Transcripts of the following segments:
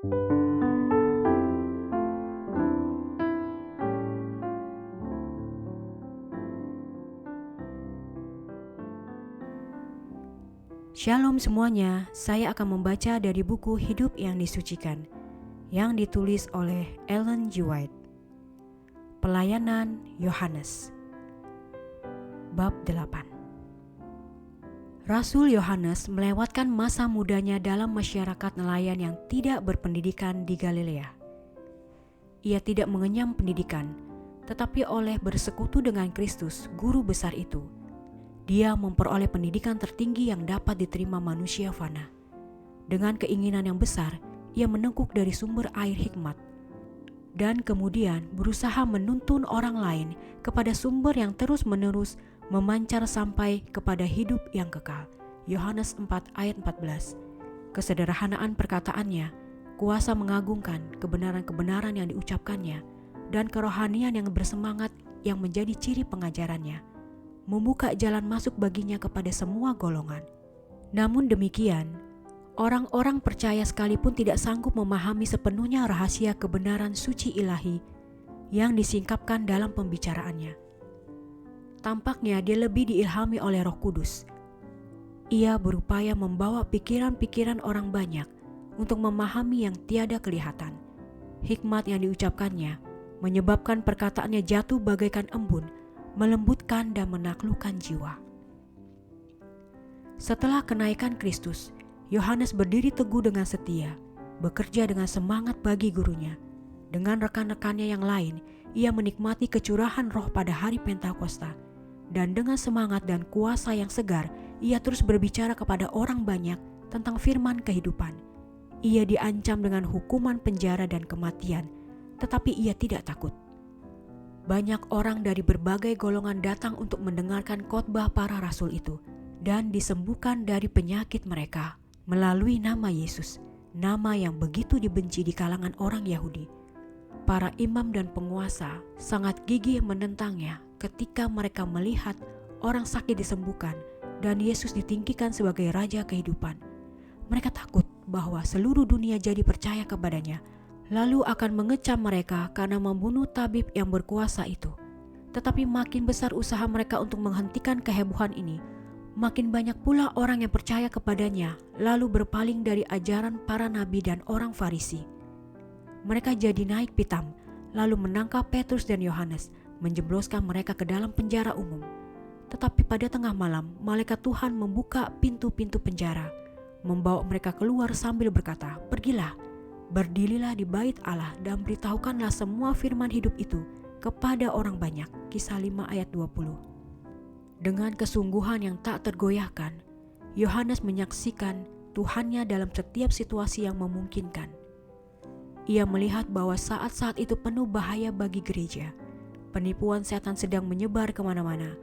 Shalom semuanya, saya akan membaca dari buku Hidup yang Disucikan yang ditulis oleh Ellen G. White. Pelayanan Yohanes. Bab 8. Rasul Yohanes melewatkan masa mudanya dalam masyarakat nelayan yang tidak berpendidikan di Galilea. Ia tidak mengenyam pendidikan, tetapi oleh bersekutu dengan Kristus, guru besar itu, dia memperoleh pendidikan tertinggi yang dapat diterima manusia fana. Dengan keinginan yang besar, ia menengkuk dari sumber air hikmat, dan kemudian berusaha menuntun orang lain kepada sumber yang terus-menerus memancar sampai kepada hidup yang kekal. Yohanes 4 ayat 14. Kesederhanaan perkataannya, kuasa mengagungkan kebenaran-kebenaran yang diucapkannya, dan kerohanian yang bersemangat yang menjadi ciri pengajarannya, membuka jalan masuk baginya kepada semua golongan. Namun demikian, orang-orang percaya sekalipun tidak sanggup memahami sepenuhnya rahasia kebenaran suci ilahi yang disingkapkan dalam pembicaraannya. Tampaknya dia lebih diilhami oleh Roh Kudus. Ia berupaya membawa pikiran-pikiran orang banyak untuk memahami yang tiada kelihatan. Hikmat yang diucapkannya menyebabkan perkataannya jatuh bagaikan embun, melembutkan dan menaklukkan jiwa. Setelah kenaikan Kristus, Yohanes berdiri teguh dengan setia, bekerja dengan semangat bagi gurunya. Dengan rekan-rekannya yang lain, ia menikmati kecurahan Roh pada hari Pentakosta, dan dengan semangat dan kuasa yang segar, ia terus berbicara kepada orang banyak tentang firman kehidupan. Ia diancam dengan hukuman penjara dan kematian, tetapi ia tidak takut. Banyak orang dari berbagai golongan datang untuk mendengarkan khotbah para rasul itu dan disembuhkan dari penyakit mereka melalui nama Yesus, nama yang begitu dibenci di kalangan orang Yahudi. Para imam dan penguasa sangat gigih menentangnya ketika mereka melihat orang sakit disembuhkan dan Yesus ditinggikan sebagai raja kehidupan. Mereka takut bahwa seluruh dunia jadi percaya kepadanya, lalu akan mengecam mereka karena membunuh tabib yang berkuasa itu. Tetapi makin besar usaha mereka untuk menghentikan kehebohan ini, makin banyak pula orang yang percaya kepadanya, lalu berpaling dari ajaran para nabi dan orang Farisi. Mereka jadi naik pitam, lalu menangkap Petrus dan Yohanes, menjebloskan mereka ke dalam penjara umum. Tetapi pada tengah malam, malaikat Tuhan membuka pintu-pintu penjara, membawa mereka keluar sambil berkata, "Pergilah, berdirilah di bait Allah dan beritahukanlah semua firman hidup itu kepada orang banyak." Kisah 5 ayat 20. Dengan kesungguhan yang tak tergoyahkan, Yohanes menyaksikan Tuhannya dalam setiap situasi yang memungkinkan. Ia melihat bahwa saat-saat itu penuh bahaya bagi gereja. Penipuan setan sedang menyebar kemana-mana.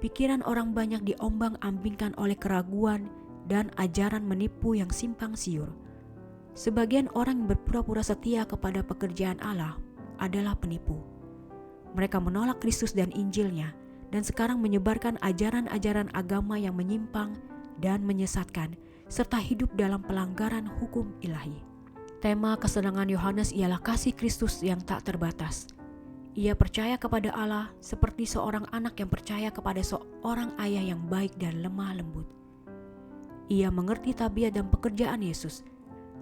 Pikiran orang banyak diombang-ambingkan oleh keraguan dan ajaran menipu yang simpang siur. Sebagian orang yang berpura-pura setia kepada pekerjaan Allah adalah penipu. Mereka menolak Kristus dan Injilnya dan sekarang menyebarkan ajaran-ajaran agama yang menyimpang dan menyesatkan serta hidup dalam pelanggaran hukum ilahi. Tema kesenangan Yohanes ialah kasih Kristus yang tak terbatas. Ia percaya kepada Allah seperti seorang anak yang percaya kepada seorang ayah yang baik dan lemah lembut. Ia mengerti tabiat dan pekerjaan Yesus.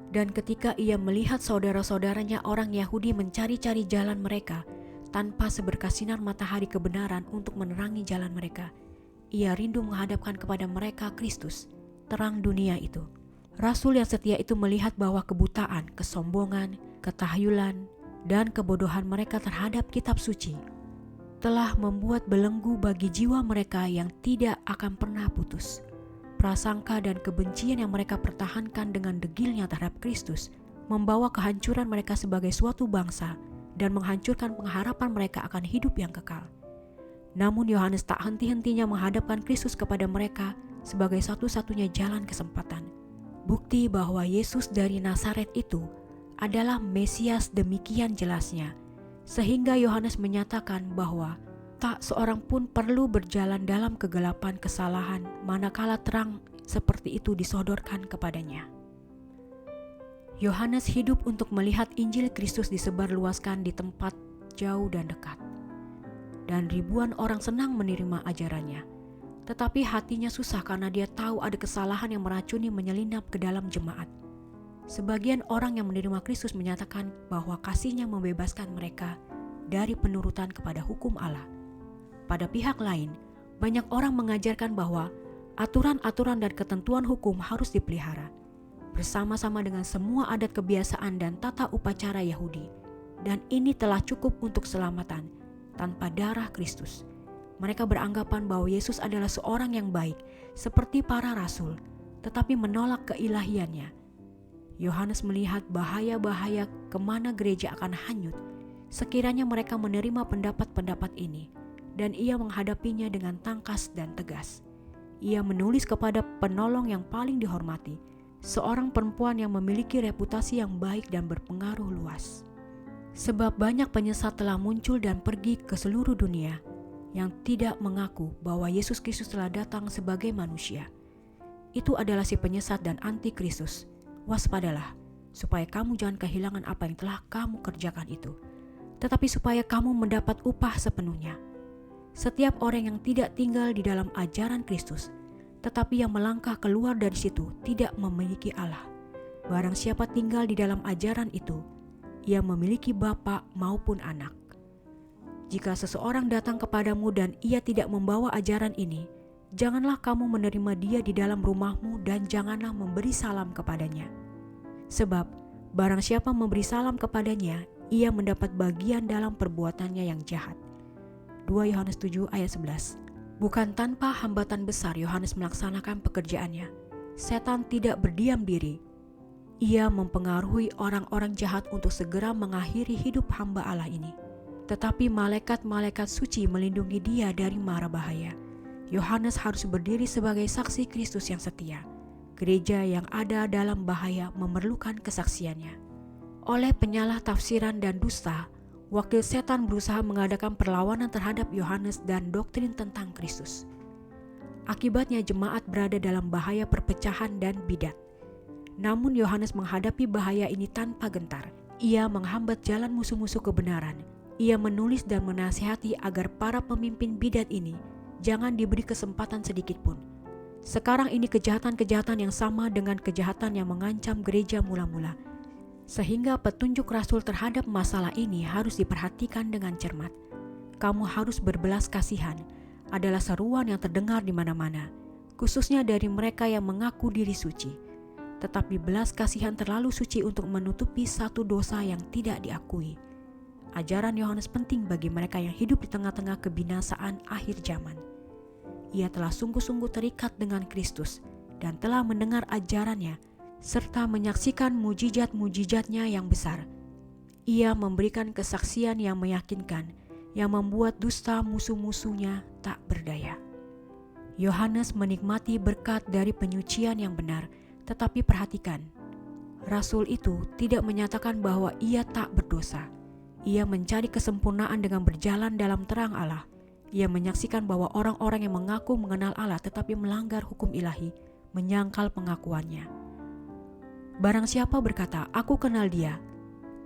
Dan ketika ia melihat saudara-saudaranya orang Yahudi mencari-cari jalan mereka tanpa seberkas sinar matahari kebenaran untuk menerangi jalan mereka, ia rindu menghadapkan kepada mereka Kristus, terang dunia itu. Rasul yang setia itu melihat bahwa kebutaan, kesombongan, ketahyulan, dan kebodohan mereka terhadap kitab suci telah membuat belenggu bagi jiwa mereka yang tidak akan pernah putus. Prasangka dan kebencian yang mereka pertahankan dengan degilnya terhadap Kristus membawa kehancuran mereka sebagai suatu bangsa dan menghancurkan pengharapan mereka akan hidup yang kekal. Namun Yohanes tak henti-hentinya menghadapkan Kristus kepada mereka sebagai satu-satunya jalan kesempatan. Bukti bahwa Yesus dari Nazaret itu adalah Mesias demikian jelasnya, sehingga Yohanes menyatakan bahwa tak seorang pun perlu berjalan dalam kegelapan kesalahan manakala terang seperti itu disodorkan kepadanya. Yohanes hidup untuk melihat Injil Kristus disebarluaskan di tempat jauh dan dekat. Dan ribuan orang senang menerima ajarannya. Tetapi hatinya susah karena dia tahu ada kesalahan yang meracuni menyelinap ke dalam jemaat. Sebagian orang yang menerima Kristus menyatakan bahwa kasih-Nya membebaskan mereka dari penurutan kepada hukum Allah. Pada pihak lain, banyak orang mengajarkan bahwa aturan-aturan dan ketentuan hukum harus dipelihara, bersama-sama dengan semua adat kebiasaan dan tata upacara Yahudi. Dan ini telah cukup untuk keselamatan tanpa darah Kristus. Mereka beranggapan bahwa Yesus adalah seorang yang baik, seperti para rasul, tetapi menolak keilahiannya. Yohanes melihat bahaya-bahaya kemana gereja akan hanyut sekiranya mereka menerima pendapat-pendapat ini, dan ia menghadapinya dengan tangkas dan tegas. Ia menulis kepada penolong yang paling dihormati, seorang perempuan yang memiliki reputasi yang baik dan berpengaruh luas. Sebab banyak penyesat telah muncul dan pergi ke seluruh dunia yang tidak mengaku bahwa Yesus Kristus telah datang sebagai manusia. Itu adalah si penyesat dan anti-Kristus. Waspadalah, supaya kamu jangan kehilangan apa yang telah kamu kerjakan itu, tetapi supaya kamu mendapat upah sepenuhnya. Setiap orang yang tidak tinggal di dalam ajaran Kristus, tetapi yang melangkah keluar dari situ, tidak memiliki Allah. Barang siapa tinggal di dalam ajaran itu, ia memiliki bapa maupun anak. Jika seseorang datang kepadamu dan ia tidak membawa ajaran ini, janganlah kamu menerima dia di dalam rumahmu dan janganlah memberi salam kepadanya. Sebab barang siapa memberi salam kepadanya, ia mendapat bagian dalam perbuatannya yang jahat. 2 Yohanes 7 ayat 11. Bukan tanpa hambatan besar Yohanes melaksanakan pekerjaannya. Setan tidak berdiam diri. Ia mempengaruhi orang-orang jahat untuk segera mengakhiri hidup hamba Allah ini. Tetapi malaikat-malaikat suci melindungi dia dari mara bahaya. Yohanes harus berdiri sebagai saksi Kristus yang setia. Gereja yang ada dalam bahaya memerlukan kesaksiannya. Oleh penyalah tafsiran dan dusta, wakil setan berusaha mengadakan perlawanan terhadap Yohanes dan doktrin tentang Kristus. Akibatnya jemaat berada dalam bahaya perpecahan dan bidat. Namun Yohanes menghadapi bahaya ini tanpa gentar. Ia menghambat jalan musuh-musuh kebenaran. Ia menulis dan menasihati agar para pemimpin bidat ini jangan diberi kesempatan sedikit pun. Sekarang ini kejahatan-kejahatan yang sama dengan kejahatan yang mengancam gereja mula-mula. Sehingga petunjuk Rasul terhadap masalah ini harus diperhatikan dengan cermat. Kamu harus berbelas kasihan adalah seruan yang terdengar di mana-mana, khususnya dari mereka yang mengaku diri suci. Tetapi belas kasihan terlalu suci untuk menutupi satu dosa yang tidak diakui. Ajaran Yohanes penting bagi mereka yang hidup di tengah-tengah kebinasaan akhir zaman. Ia telah sungguh-sungguh terikat dengan Kristus dan telah mendengar ajarannya serta menyaksikan mujizat-mujizatnya yang besar. Ia memberikan kesaksian yang meyakinkan, yang membuat dusta musuh-musuhnya tak berdaya. Yohanes menikmati berkat dari penyucian yang benar, tetapi perhatikan, Rasul itu tidak menyatakan bahwa ia tak berdosa. Ia mencari kesempurnaan dengan berjalan dalam terang Allah. Ia menyaksikan bahwa orang-orang yang mengaku mengenal Allah tetapi melanggar hukum ilahi, menyangkal pengakuannya. Barang siapa berkata, "Aku kenal dia,"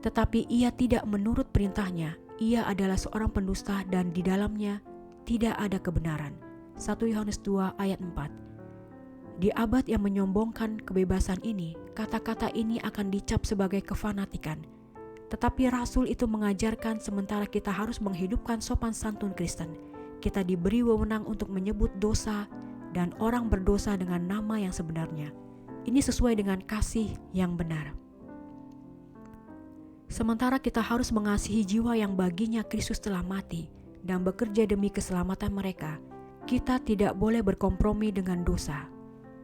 tetapi ia tidak menurut perintahnya, ia adalah seorang pendusta dan di dalamnya tidak ada kebenaran. 1 Yohanes 2 ayat 4. Di abad yang menyombongkan kebebasan ini, kata-kata ini akan dicap sebagai kefanatikan. Tetapi Rasul itu mengajarkan sementara kita harus menghidupkan sopan santun Kristen, kita diberi wewenang untuk menyebut dosa dan orang berdosa dengan nama yang sebenarnya. Ini sesuai dengan kasih yang benar. Sementara kita harus mengasihi jiwa yang baginya Kristus telah mati dan bekerja demi keselamatan mereka, kita tidak boleh berkompromi dengan dosa.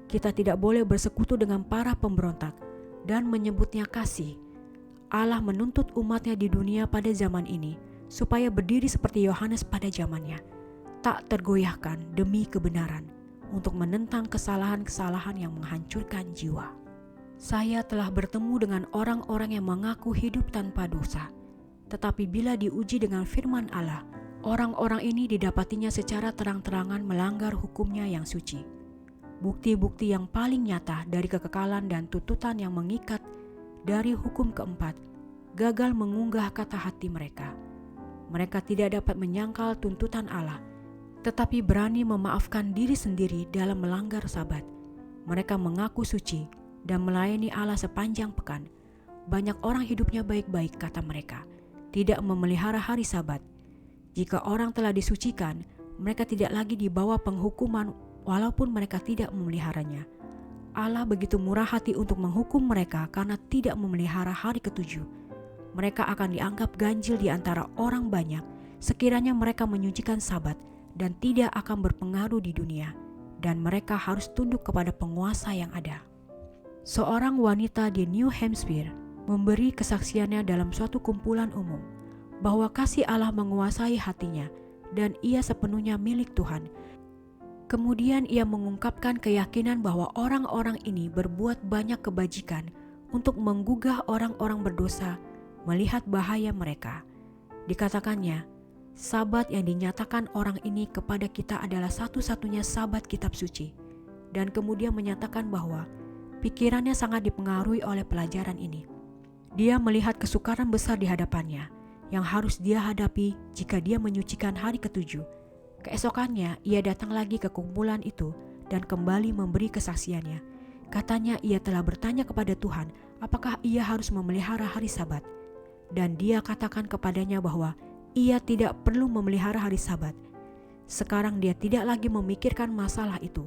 Kita tidak boleh bersekutu dengan para pemberontak dan menyebutnya kasih. Allah menuntut umatnya di dunia pada zaman ini supaya berdiri seperti Yohanes pada zamannya, tak tergoyahkan demi kebenaran untuk menentang kesalahan-kesalahan yang menghancurkan jiwa. Saya telah bertemu dengan orang-orang yang mengaku hidup tanpa dosa, tetapi bila diuji dengan firman Allah, orang-orang ini didapatinya secara terang-terangan melanggar hukumnya yang suci. Bukti-bukti yang paling nyata dari kekekalan dan tuntutan yang mengikat dari hukum keempat, gagal mengunggah kata hati mereka. Mereka tidak dapat menyangkal tuntutan Allah, tetapi berani memaafkan diri sendiri dalam melanggar Sabat. Mereka mengaku suci dan melayani Allah sepanjang pekan. Banyak orang hidupnya baik-baik, kata mereka, tidak memelihara hari Sabat. Jika orang telah disucikan, mereka tidak lagi dibawa penghukuman walaupun mereka tidak memeliharanya. Allah begitu murah hati untuk menghukum mereka karena tidak memelihara hari ketujuh. Mereka akan dianggap ganjil di antara orang banyak sekiranya mereka menyucikan Sabat dan tidak akan berpengaruh di dunia, dan mereka harus tunduk kepada penguasa yang ada. Seorang wanita di New Hampshire memberi kesaksiannya dalam suatu kumpulan umum bahwa kasih Allah menguasai hatinya dan ia sepenuhnya milik Tuhan. Kemudian ia mengungkapkan keyakinan bahwa orang-orang ini berbuat banyak kebajikan untuk menggugah orang-orang berdosa melihat bahaya mereka. Dikatakannya, Sabat yang dinyatakan orang ini kepada kita adalah satu-satunya Sabat kitab suci, dan kemudian menyatakan bahwa pikirannya sangat dipengaruhi oleh pelajaran ini. Dia melihat kesukaran besar di hadapannya yang harus dia hadapi jika dia menyucikan hari ketujuh. Keesokannya ia datang lagi ke kumpulan itu dan kembali memberi kesaksiannya. Katanya ia telah bertanya kepada Tuhan apakah ia harus memelihara hari Sabat, dan dia katakan kepadanya bahwa ia tidak perlu memelihara hari Sabat. Sekarang dia tidak lagi memikirkan masalah itu.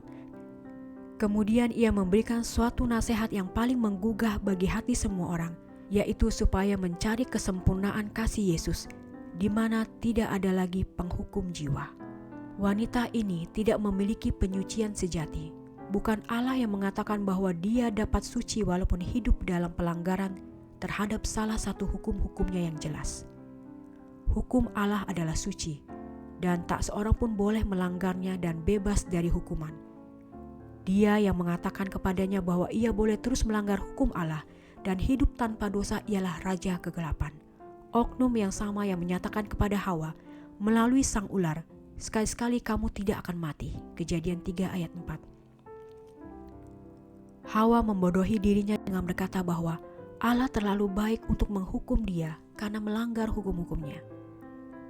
Kemudian ia memberikan suatu nasihat yang paling menggugah bagi hati semua orang, yaitu supaya mencari kesempurnaan kasih Yesus, di mana tidak ada lagi penghukum jiwa. Wanita ini tidak memiliki penyucian sejati. Bukan Allah yang mengatakan bahwa dia dapat suci walaupun hidup dalam pelanggaran terhadap salah satu hukum-hukumnya yang jelas. Hukum Allah adalah suci, dan tak seorang pun boleh melanggarnya dan bebas dari hukuman. Dia yang mengatakan kepadanya bahwa ia boleh terus melanggar hukum Allah dan hidup tanpa dosa ialah raja kegelapan. Oknum yang sama yang menyatakan kepada Hawa melalui sang ular, sekali-sekali kamu tidak akan mati. Kejadian 3 ayat 4. Hawa membodohi dirinya dengan berkata bahwa Allah terlalu baik untuk menghukum dia karena melanggar hukum-hukumnya.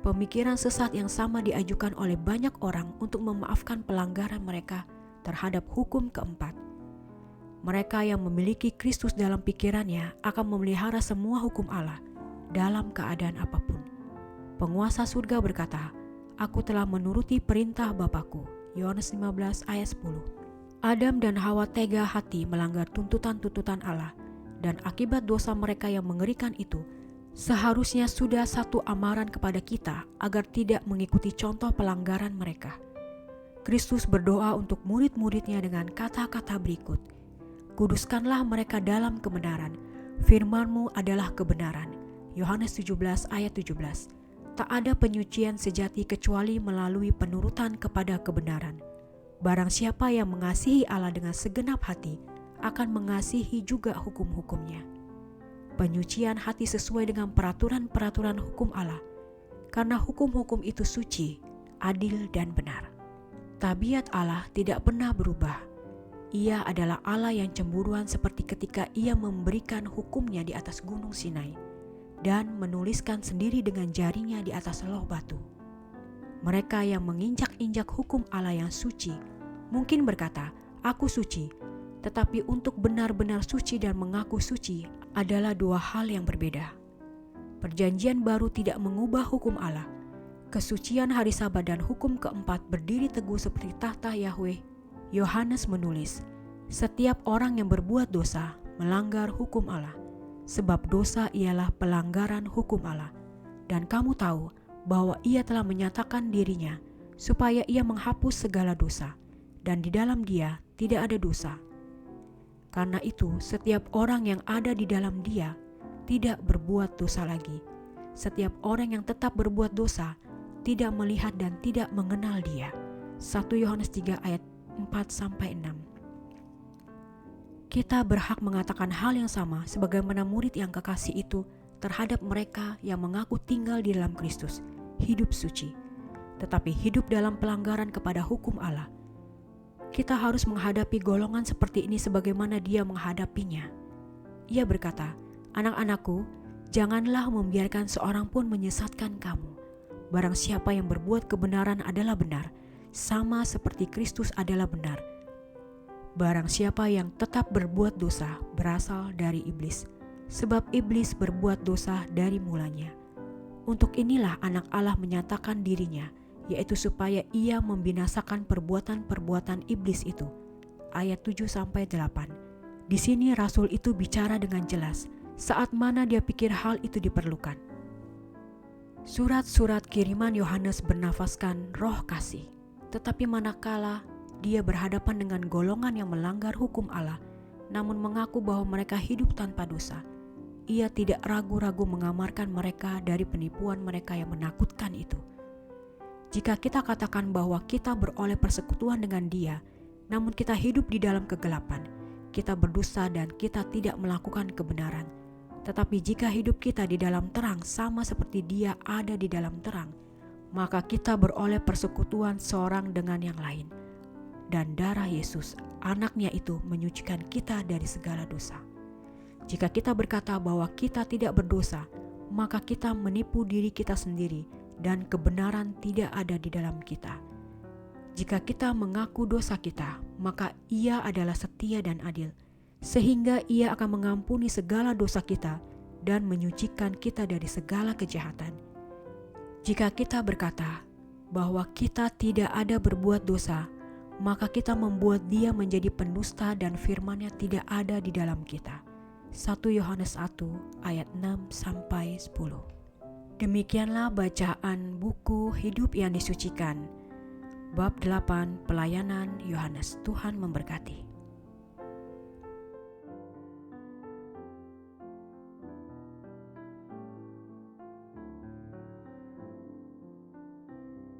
Pemikiran sesat yang sama diajukan oleh banyak orang untuk memaafkan pelanggaran mereka terhadap hukum keempat. Mereka yang memiliki Kristus dalam pikirannya akan memelihara semua hukum Allah dalam keadaan apapun. Penguasa surga berkata, "Aku telah menuruti perintah Bapakku." Yohanes 15 ayat 10. Adam dan Hawa tega hati melanggar tuntutan-tuntutan Allah, dan akibat dosa mereka yang mengerikan itu, seharusnya sudah satu amaran kepada kita agar tidak mengikuti contoh pelanggaran mereka. Kristus berdoa untuk murid-muridnya dengan kata-kata berikut, "Kuduskanlah mereka dalam kebenaran, firman-Mu adalah kebenaran." Yohanes 17 ayat 17. Tak ada penyucian sejati kecuali melalui penurutan kepada kebenaran. Barang siapa yang mengasihi Allah dengan segenap hati akan mengasihi juga hukum-hukumnya. Penyucian hati sesuai dengan peraturan-peraturan hukum Allah, karena hukum-hukum itu suci, adil, dan benar. Tabiat Allah tidak pernah berubah. Ia adalah Allah yang cemburuan seperti ketika ia memberikan hukumnya di atas gunung Sinai dan menuliskan sendiri dengan jarinya di atas loh batu. Mereka yang menginjak-injak hukum Allah yang suci mungkin berkata, "Aku suci," tetapi untuk benar-benar suci dan mengaku suci adalah dua hal yang berbeda. Perjanjian baru tidak mengubah hukum Allah. Kesucian hari Sabat dan hukum keempat berdiri teguh seperti tahta Yahweh. Yohanes menulis, "Setiap orang yang berbuat dosa melanggar hukum Allah, sebab dosa ialah pelanggaran hukum Allah. Dan kamu tahu bahwa ia telah menyatakan dirinya supaya ia menghapus segala dosa, dan di dalam dia tidak ada dosa. Karena itu setiap orang yang ada di dalam dia tidak berbuat dosa lagi. Setiap orang yang tetap berbuat dosa tidak melihat dan tidak mengenal dia." 1 Yohanes 3 ayat 4-6. Kita berhak mengatakan hal yang sama sebagaimana murid yang kekasih itu terhadap mereka yang mengaku tinggal di dalam Kristus, hidup suci, tetapi hidup dalam pelanggaran kepada hukum Allah. Kita harus menghadapi golongan seperti ini sebagaimana dia menghadapinya. Ia berkata, Anak-anakku, janganlah membiarkan seorang pun menyesatkan kamu. Barang siapa yang berbuat kebenaran adalah benar, sama seperti Kristus adalah benar. Barang siapa yang tetap berbuat dosa berasal dari iblis, sebab iblis berbuat dosa dari mulanya. Untuk inilah anak Allah menyatakan dirinya, yaitu supaya ia membinasakan perbuatan-perbuatan iblis itu. Ayat 7-8. Di sini rasul itu bicara dengan jelas saat mana dia pikir hal itu diperlukan. Surat-surat kiriman Yohanes bernafaskan roh kasih, tetapi manakala dia berhadapan dengan golongan yang melanggar hukum Allah, namun mengaku bahwa mereka hidup tanpa dosa, ia tidak ragu-ragu mengamarkan mereka dari penipuan mereka yang menakutkan itu. Jika kita katakan bahwa kita beroleh persekutuan dengan Dia, namun kita hidup di dalam kegelapan, kita berdosa dan kita tidak melakukan kebenaran. Tetapi jika hidup kita di dalam terang sama seperti Dia ada di dalam terang, maka kita beroleh persekutuan seorang dengan yang lain. Dan darah Yesus, anaknya itu menyucikan kita dari segala dosa. Jika kita berkata bahwa kita tidak berdosa, maka kita menipu diri kita sendiri dan kebenaran tidak ada di dalam kita. Jika kita mengaku dosa kita, maka Ia adalah setia dan adil, sehingga Ia akan mengampuni segala dosa kita dan menyucikan kita dari segala kejahatan. Jika kita berkata bahwa kita tidak ada berbuat dosa, maka kita membuat Dia menjadi pendusta dan firman-Nya tidak ada di dalam kita. 1 Yohanes 1 ayat 6-10. Demikianlah bacaan buku Hidup yang Disucikan. Bab 8 Pelayanan Yohanes. Tuhan memberkati.